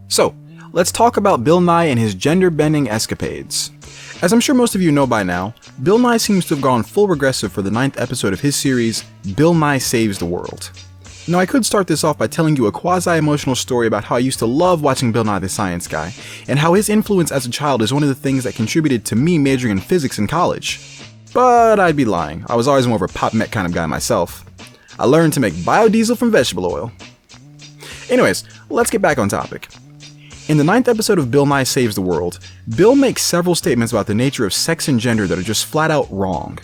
So, let's talk about Bill Nye and his gender-bending escapades. As I'm sure most of you know by now, Bill Nye seems to have gone full regressive for the 9th episode of his series, Bill Nye Saves the World. Now, I could start this off by telling you a quasi-emotional story about how I used to love watching Bill Nye the Science Guy, and how his influence as a child is one of the things that contributed to me majoring in physics in college. But I'd be lying. I was always more of a pop mech kind of guy myself. I learned to make biodiesel from vegetable oil. Anyways, let's get back on topic. In the 9th episode of Bill Nye Saves the World, Bill makes several statements about the nature of sex and gender that are just flat out wrong.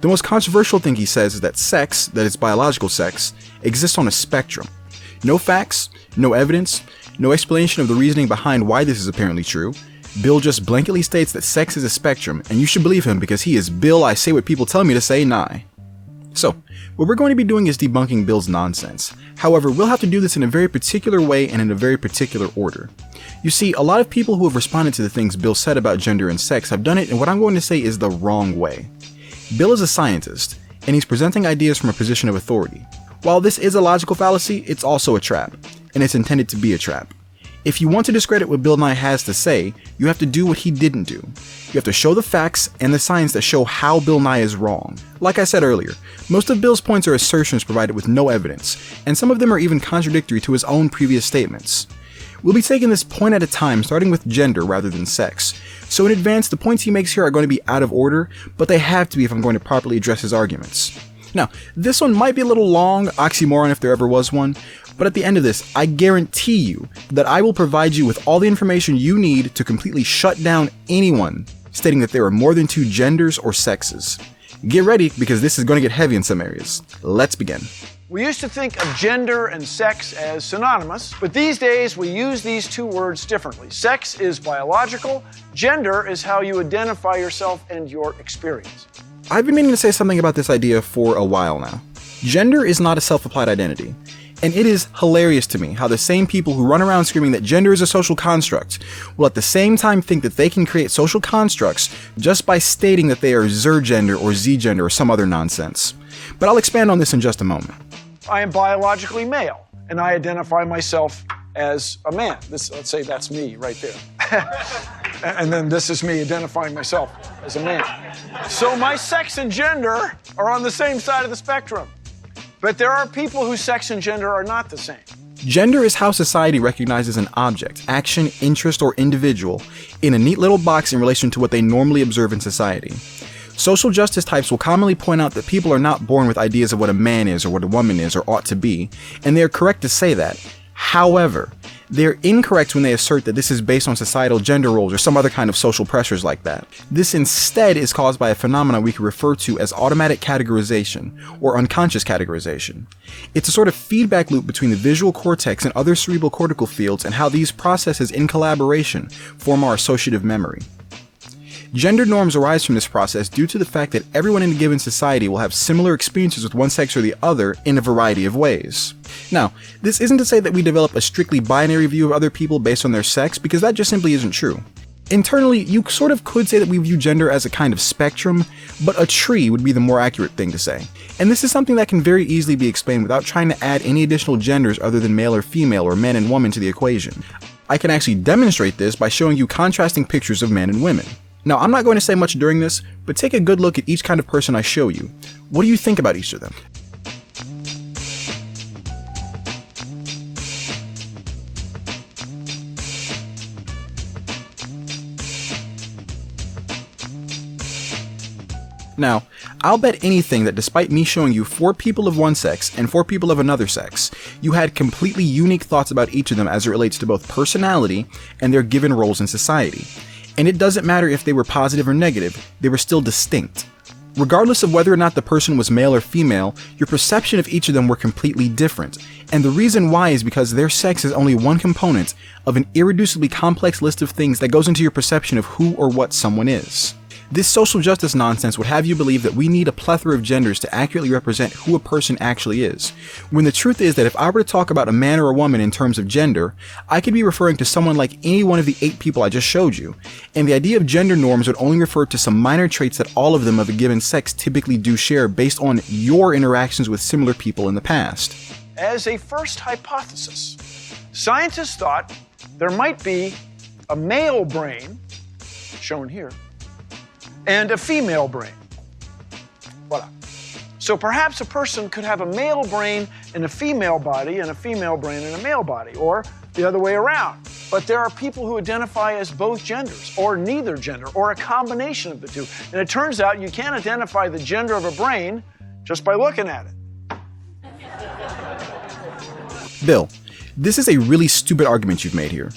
The most controversial thing he says is that sex, that is biological sex, exists on a spectrum. No facts, no evidence, no explanation of the reasoning behind why this is apparently true. Bill just blanketly states that sex is a spectrum, and you should believe him because he is Bill I say what people tell me to say Nye. So, what we're going to be doing is debunking Bill's nonsense. However, we'll have to do this in a very particular way and in a very particular order. You see, a lot of people who have responded to the things Bill said about gender and sex have done it in what I'm going to say is the wrong way. Bill is a scientist, and he's presenting ideas from a position of authority. While this is a logical fallacy, it's also a trap, and it's intended to be a trap. If you want to discredit what Bill Nye has to say, you have to do what he didn't do. You have to show the facts and the science that show how Bill Nye is wrong. Like I said earlier, most of Bill's points are assertions provided with no evidence, and some of them are even contradictory to his own previous statements. We'll be taking this point at a time, starting with gender rather than sex. So in advance, the points he makes here are going to be out of order, but they have to be if I'm going to properly address his arguments. Now, this one might be a little long, oxymoron if there ever was one, but at the end of this, I guarantee you that I will provide you with all the information you need to completely shut down anyone stating that there are more than 2 genders or sexes. Get ready, because this is going to get heavy in some areas. Let's begin. We used to think of gender and sex as synonymous, but these days we use these 2 words differently. Sex is biological, gender is how you identify yourself and your experience. I've been meaning to say something about this idea for a while now. Gender is not a self-applied identity. And it is hilarious to me how the same people who run around screaming that gender is a social construct will at the same time think that they can create social constructs just by stating that they are Zer-gender or Z-gender or some other nonsense. But I'll expand on this in just a moment. I am biologically male, and I identify myself as a man. Let's say that's me right there. And then this is me identifying myself as a man. So my sex and gender are on the same side of the spectrum. But there are people whose sex and gender are not the same. Gender is how society recognizes an object, action, interest, or individual in a neat little box in relation to what they normally observe in society. Social justice types will commonly point out that people are not born with ideas of what a man is or what a woman is or ought to be, and they are correct to say that. However, they're incorrect when they assert that this is based on societal gender roles or some other kind of social pressures like that. This instead is caused by a phenomenon we can refer to as automatic categorization or unconscious categorization. It's a sort of feedback loop between the visual cortex and other cerebral cortical fields and how these processes in collaboration form our associative memory. Gender norms arise from this process due to the fact that everyone in a given society will have similar experiences with one sex or the other in a variety of ways. Now, this isn't to say that we develop a strictly binary view of other people based on their sex, because that just simply isn't true. Internally, you sort of could say that we view gender as a kind of spectrum, but a tree would be the more accurate thing to say. And this is something that can very easily be explained without trying to add any additional genders other than male or female or man and woman to the equation. I can actually demonstrate this by showing you contrasting pictures of men and women. Now, I'm not going to say much during this, but take a good look at each kind of person I show you. What do you think about each of them? Now, I'll bet anything that despite me showing you 4 people of one sex and 4 people of another sex, you had completely unique thoughts about each of them as it relates to both personality and their given roles in society. And it doesn't matter if they were positive or negative, they were still distinct. Regardless of whether or not the person was male or female, your perception of each of them were completely different. And the reason why is because their sex is only one component of an irreducibly complex list of things that goes into your perception of who or what someone is. This social justice nonsense would have you believe that we need a plethora of genders to accurately represent who a person actually is, when the truth is that if I were to talk about a man or a woman in terms of gender, I could be referring to someone like any one of the 8 people I just showed you, and the idea of gender norms would only refer to some minor traits that all of them of a given sex typically do share based on your interactions with similar people in the past. As a first hypothesis, scientists thought there might be a male brain, shown here, and a female brain. Voila. So perhaps a person could have a male brain in a female body and a female brain in a male body, or the other way around. But there are people who identify as both genders, or neither gender, or a combination of the two. And it turns out you can't identify the gender of a brain just by looking at it. Bill, this is a really stupid argument you've made here.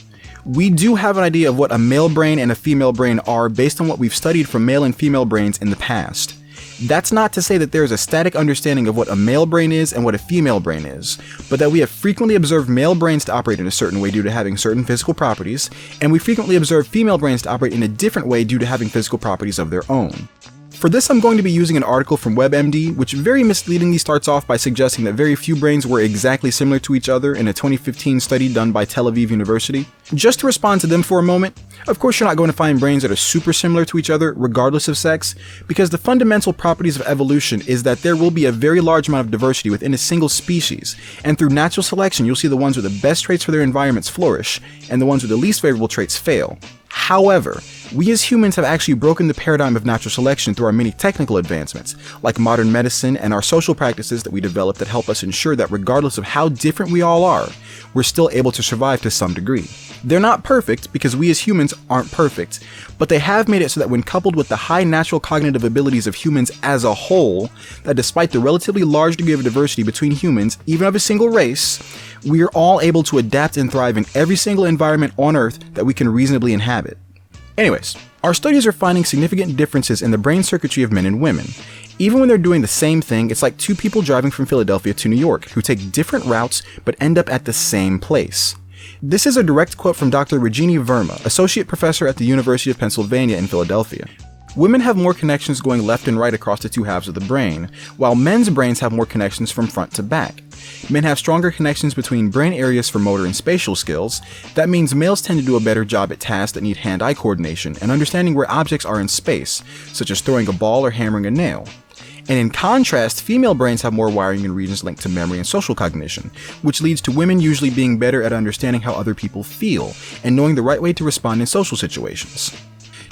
We do have an idea of what a male brain and a female brain are based on what we've studied from male and female brains in the past. That's not to say that there is a static understanding of what a male brain is and what a female brain is, but that we have frequently observed male brains to operate in a certain way due to having certain physical properties, and we frequently observe female brains to operate in a different way due to having physical properties of their own. For this, I'm going to be using an article from WebMD, which very misleadingly starts off by suggesting that very few brains were exactly similar to each other in a 2015 study done by Tel Aviv University. Just to respond to them for a moment, of course you're not going to find brains that are super similar to each other regardless of sex, because the fundamental properties of evolution is that there will be a very large amount of diversity within a single species, and through natural selection you'll see the ones with the best traits for their environments flourish, and the ones with the least favorable traits fail. However, we as humans have actually broken the paradigm of natural selection through our many technical advancements, like modern medicine and our social practices that we develop that help us ensure that regardless of how different we all are, we're still able to survive to some degree. They're not perfect because we as humans aren't perfect, but they have made it so that when coupled with the high natural cognitive abilities of humans as a whole, that despite the relatively large degree of diversity between humans, even of a single race, we are all able to adapt and thrive in every single environment on Earth that we can reasonably inhabit. Anyways, our studies are finding significant differences in the brain circuitry of men and women. Even when they're doing the same thing, it's like two people driving from Philadelphia to New York who take different routes but end up at the same place. This is a direct quote from Dr. Rajini Verma, associate professor at the University of Pennsylvania in Philadelphia. Women have more connections going left and right across the two halves of the brain, while men's brains have more connections from front to back. Men have stronger connections between brain areas for motor and spatial skills. That means males tend to do a better job at tasks that need hand-eye coordination and understanding where objects are in space, such as throwing a ball or hammering a nail. And in contrast, female brains have more wiring in regions linked to memory and social cognition, which leads to women usually being better at understanding how other people feel and knowing the right way to respond in social situations.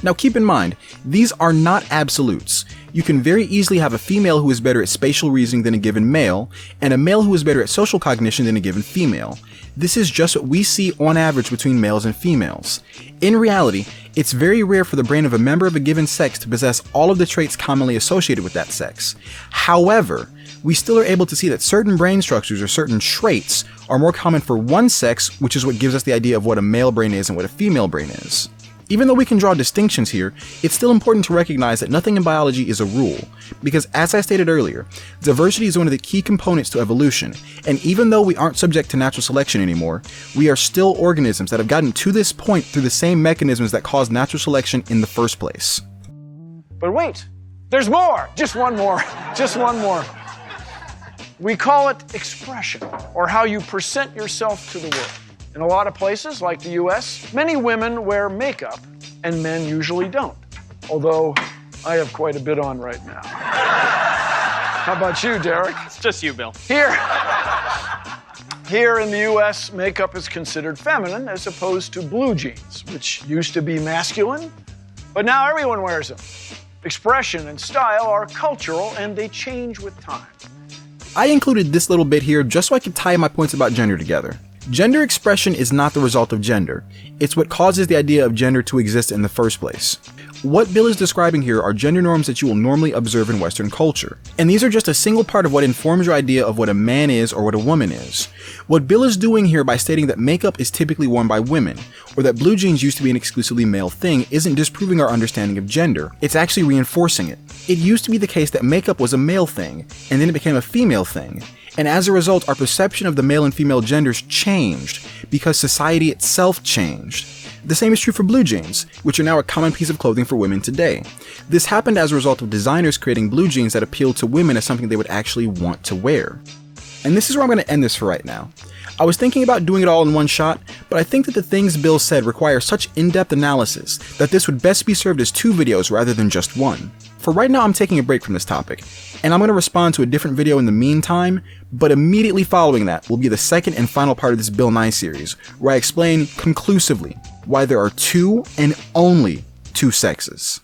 Now keep in mind, these are not absolutes. You can very easily have a female who is better at spatial reasoning than a given male, and a male who is better at social cognition than a given female. This is just what we see on average between males and females. In reality, it's very rare for the brain of a member of a given sex to possess all of the traits commonly associated with that sex. However, we still are able to see that certain brain structures or certain traits are more common for one sex, which is what gives us the idea of what a male brain is and what a female brain is. Even though we can draw distinctions here, it's still important to recognize that nothing in biology is a rule, because as I stated earlier, diversity is one of the key components to evolution, and even though we aren't subject to natural selection anymore, we are still organisms that have gotten to this point through the same mechanisms that caused natural selection in the first place. But wait, there's more! Just one more. Just one more. We call it expression, or how you present yourself to the world. In a lot of places, like the US, many women wear makeup, and men usually don't. Although, I have quite a bit on right now. How about you, Derek? It's just you, Bill. Here in the US, makeup is considered feminine as opposed to blue jeans, which used to be masculine, but now everyone wears them. Expression and style are cultural, and they change with time. I included this little bit here just so I could tie my points about gender together. Gender expression is not the result of gender. It's what causes the idea of gender to exist in the first place. What Bill is describing here are gender norms that you will normally observe in Western culture. And these are just a single part of what informs your idea of what a man is or what a woman is. What Bill is doing here by stating that makeup is typically worn by women, or that blue jeans used to be an exclusively male thing, isn't disproving our understanding of gender. It's actually reinforcing it. It used to be the case that makeup was a male thing, and then it became a female thing. And as a result, our perception of the male and female genders changed because society itself changed. The same is true for blue jeans, which are now a common piece of clothing for women today. This happened as a result of designers creating blue jeans that appealed to women as something they would actually want to wear. And this is where I'm going to end this for right now. I was thinking about doing it all in one shot, but I think that the things Bill said require such in-depth analysis that this would best be served as 2 videos rather than just one. For right now, I'm taking a break from this topic, and I'm going to respond to a different video in the meantime, but immediately following that will be the second and final part of this Bill Nye series, where I explain conclusively why there are 2 and only 2 sexes.